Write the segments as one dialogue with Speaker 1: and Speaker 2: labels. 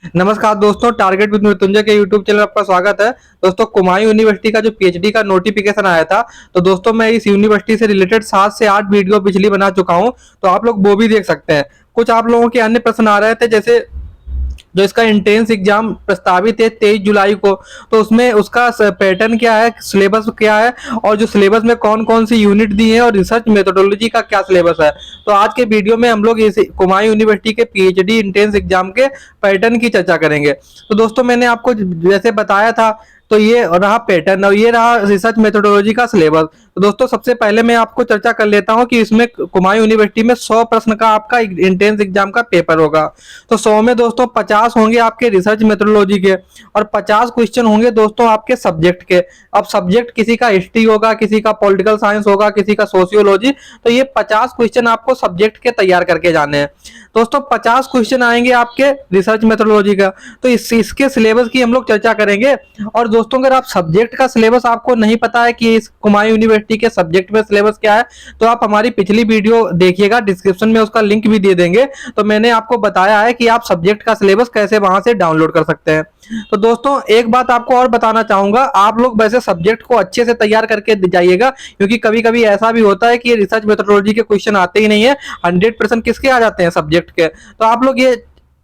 Speaker 1: नमस्कार दोस्तों, target with Mrityunjay के यूट्यूब चैनल में आपका स्वागत है। दोस्तों, कुमाऊं यूनिवर्सिटी का जो पीएचडी का नोटिफिकेशन आया था, तो दोस्तों मैं इस यूनिवर्सिटी से रिलेटेड 7 से 8 वीडियो पिछली बना चुका हूं, तो आप लोग वो भी देख सकते हैं। कुछ आप लोगों के अन्य प्रश्न आ रहे थे, जैसे जो इसका इंट्रेंस एग्जाम प्रस्तावित है 23 जुलाई को, तो उसमें उसका पैटर्न क्या है, सिलेबस क्या है, और जो सिलेबस में कौन कौन सी यूनिट दी है, और रिसर्च मेथोडोलॉजी का क्या सिलेबस है। तो आज के वीडियो में हम लोग इस कुमाऊं यूनिवर्सिटी के पीएचडी इंट्रेंस एग्जाम के पैटर्न की चर्चा करेंगे। तो दोस्तों, मैंने आपको जैसे बताया था, तो ये रहा पैटर्न और ये रहा रिसर्च मेथोडोलॉजी का सिलेबस। तो दोस्तों, सबसे पहले मैं आपको चर्चा कर लेता हूं कि इसमें कुमाऊं यूनिवर्सिटी में 100 प्रश्न का आपका एंट्रेंस एग्जाम का पेपर होगा। तो 100 में दोस्तों 50 होंगे आपके रिसर्च मेथोडोलॉजी के, और 50 क्वेश्चन होंगे दोस्तों आपके सब्जेक्ट के। अब सब्जेक्ट किसी का हिस्ट्री होगा, किसी का पॉलिटिकल साइंस होगा, किसी का सोशियोलॉजी। तो ये 50 क्वेश्चन आपको सब्जेक्ट के तैयार करके जाने हैं। दोस्तों, 50 क्वेश्चन आएंगे आपके रिसर्च मेथोडोलॉजी का, तो इसके सिलेबस की हम लोग चर्चा करेंगे। और दोस्तों, अगर आप सब्जेक्ट का सिलेबस आपको नहीं पता है कि इस कुमाऊं यूनिवर्सिटी के सब्जेक्ट में सिलेबस क्या है, तो आप हमारी पिछली वीडियो देखिएगा, डिस्क्रिप्शन में उसका लिंक भी दे देंगे। तो मैंने आपको बताया है कि आप सब्जेक्ट का सिलेबस कैसे वहां से डाउनलोड कर सकते हैं। तो दोस्तों, एक बात आपको और बताना चाहूंगा, आप लोग वैसे सब्जेक्ट को अच्छे से तैयार करके जाइएगा, क्योंकि कभी कभी ऐसा भी होता है कि ये रिसर्च मेथोडोलॉजी के क्वेश्चन आते ही नहीं है। 100% किसके आ जाते हैं, सब्जेक्ट के। तो आप लोग ये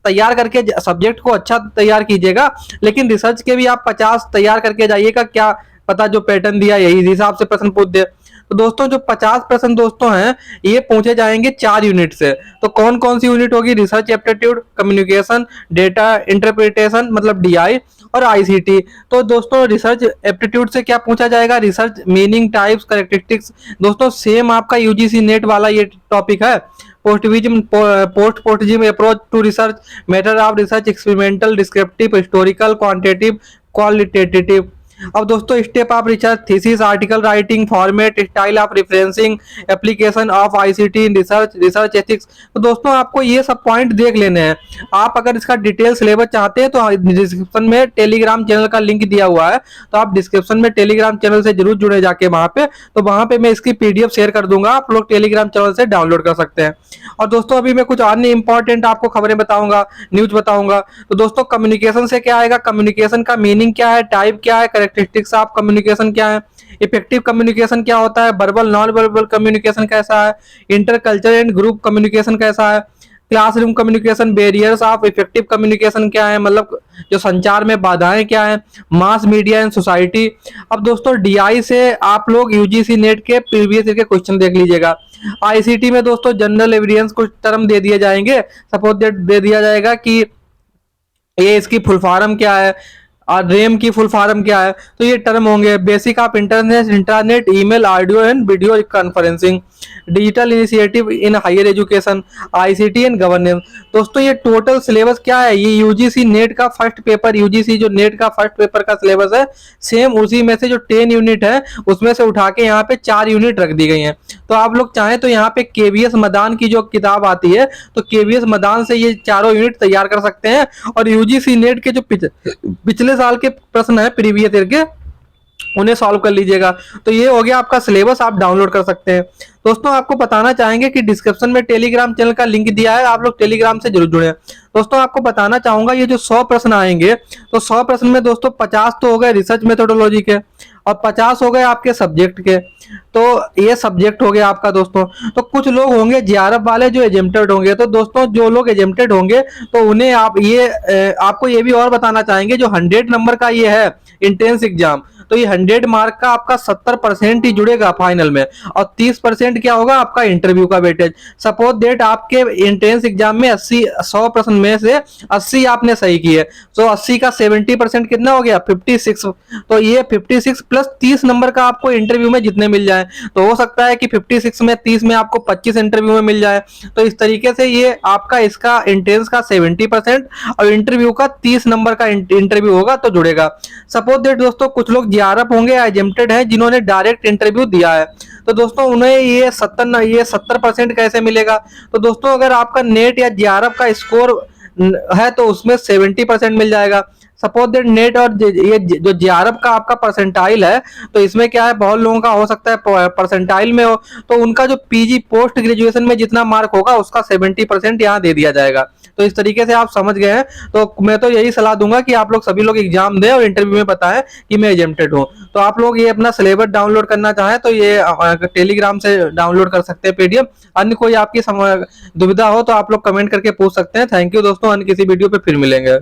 Speaker 1: तैयार करके सब्जेक्ट को अच्छा तैयार कीजिएगा, लेकिन रिसर्च के भी आप 50 तैयार करके जाइएगा, क्या पता जो पैटर्न दिया यही हिसाब से प्रश्न पूछ दे। तो दोस्तों, जो 50 प्रश्न दोस्तों हैं, ये पूछे जाएंगे 4 यूनिट से। तो कौन कौन सी यूनिट होगी? Research aptitude, communication, data interpretation मतलब डीआई, और आईसीटी। तो दोस्तों, रिसर्च एप्टीट्यूड से क्या पूछा जाएगा? Research meaning, types, characteristics. दोस्तों, सेम आपका यूजीसी नेट वाला ये टॉपिक है। Post positivism approach to research, method of research, experimental, descriptive, historical, quantitative, qualitative. अब दोस्तों, step of research, thesis, article writing, format, style of referencing, application of ICT in research, research ethics. तो दोस्तों, आपको ये सब point देख लेने हैं। आप अगर इसका डिटेल सिलेबस चाहते हैं तो डिस्क्रिप्शन में टेलीग्राम चैनल का लिंक दिया हुआ है, तो आप डिस्क्रिप्शन में टेलीग्राम चैनल से जरूर जुड़े जाके वहां पे। तो वहां पे मैं इसकी पीडीएफ शेयर कर दूंगा, आप लोग टेलीग्राम चैनल से डाउनलोड कर सकते हैं। और दोस्तों, अभी मैं कुछ अन्य इंपॉर्टेंट आपको खबरें बताऊंगा, न्यूज बताऊंगा। तो दोस्तों, कम्युनिकेशन से क्या आएगा? कम्युनिकेशन का मीनिंग क्या है, टाइप क्या है, कैरेक्टरिस्टिक्स ऑफ कम्युनिकेशन क्या है, इफेक्टिव कम्युनिकेशन क्या होता है, वर्बल नॉन वर्बल कम्युनिकेशन कैसा है, इंटरकल्चर एंड ग्रुप कम्युनिकेशन कैसा है, classroom communication, barriers of effective communication क्या है, मतलब जो संचार में बाधाएं क्या है, मास मीडिया एंड सोसाइटी। अब दोस्तों, डीआई से आप लोग यूजीसी नेट के प्रीवियस ईयर के क्वेश्चन देख लीजिएगा। आईसीटी में दोस्तों जनरल एविडेंस कुछ टर्म दे दिए जाएंगे, सपोज दे दिया जाएगा कि ये इसकी फुल फॉर्म क्या है, और रेम की फुल फॉर्म क्या है। तो ये टर्म होंगे। Basic of internet, email, audio and video conferencing, digital initiative in higher education, ICT and governance. दोस्तों, ये टोटल सिलेबस क्या है? ये यूजीसी नेट का फर्स्ट पेपर, यूजीसी जो नेट का फर्स्ट पेपर का सिलेबस है, सेम उसी में से जो 10 यूनिट है उसमें से उठा के यहाँ पे 4 यूनिट रख दी गई हैं। तो आप लोग चाहें तो यहाँ पे केवीएस मदान की जो किताब आती है, तो केवीएस मदान से ये चारों यूनिट तैयार कर सकते हैं। और यूजीसी नेट के जो पिछले साल के प्रश्न है प्रीवियस ईयर के, उन्हें सॉल्व कर लीजिएगा। तो ये हो गया आपका सिलेबस, आप डाउनलोड कर सकते हैं। दोस्तों, आपको बताना चाहेंगे कि डिस्क्रिप्शन में टेलीग्राम चैनल का लिंक दिया है, आप लोग टेलीग्राम से जरूर जुड़े। दोस्तों, आपको बताना चाहूंगा, ये जो 100 प्रश्न आएंगे, तो 100 प्रश्न में दोस्तों 50 तो हो गए रिसर्च मेथोडोलॉजी के, और 50 हो गए आपके सब्जेक्ट के। तो ये सब्जेक्ट हो गया आपका। दोस्तों, तो कुछ लोग होंगे जेआरएफ वाले जो एजेम्प्टेड होंगे। तो दोस्तों, जो लोग एजेम्प्टेड होंगे, तो उन्हें आप ये आपको ये भी और बताना चाहेंगे, जो 100 नंबर का ये है इंट्रेंस एग्जाम, तो ये 100 मार्क का आपका 70% ही जुड़ेगा फाइनल में, और 30% क्या होगा आपका इंटरव्यू का वेटेज। सपोज डेट आपके एंट्रेंस एग्जाम में 100 प्रश्न में से 80 आपने सही किए, तो 80 का 70% कितना हो गया? 56। तो ये 56 प्लस 30 नंबर का आपको इंटरव्यू में जितने मिल जाए, तो हो सकता है कि 56 में 30 में आपको 25 इंटरव्यू में मिल जाए। तो इस तरीके से ये आपका इसका एंट्रेंस का 70% और इंटरव्यू का 30 नंबर का इंटरव्यू होगा, तो जुड़ेगा। सपोज डेट दोस्तों, कुछ लोग जेआरएफ होंगे, एजेम्प्टेड है, जिन्होंने डायरेक्ट इंटरव्यू दिया है, तो दोस्तों उन्हें ये 70% कैसे मिलेगा? तो दोस्तों, अगर आपका नेट या जेआरएफ का स्कोर है तो उसमें 70% मिल जाएगा। सपोज दैट नेट और ये जो जेआरएफ का आपका परसेंटाइल है, तो इसमें क्या है, बहुत लोगों का हो सकता है परसेंटाइल में हो, तो उनका जो पीजी पोस्ट ग्रेजुएशन में जितना मार्क होगा उसका 70% यहाँ दे दिया जाएगा। तो इस तरीके से आप समझ गए हैं। तो मैं तो यही सलाह दूंगा कि आप लोग सभी लोग एग्जाम दें और इंटरव्यू में बताएं कि मैं एजेंटेड हूँ। तो आप लोग ये अपना सिलेबस डाउनलोड करना चाहें तो ये टेलीग्राम से डाउनलोड कर सकते हैं पीडीएफ। अन्य कोई आपकी दुविधा हो तो आप लोग कमेंट करके पूछ सकते हैं। थैंक यू दोस्तों, अन्य किसी वीडियो पे फिर मिलेंगे।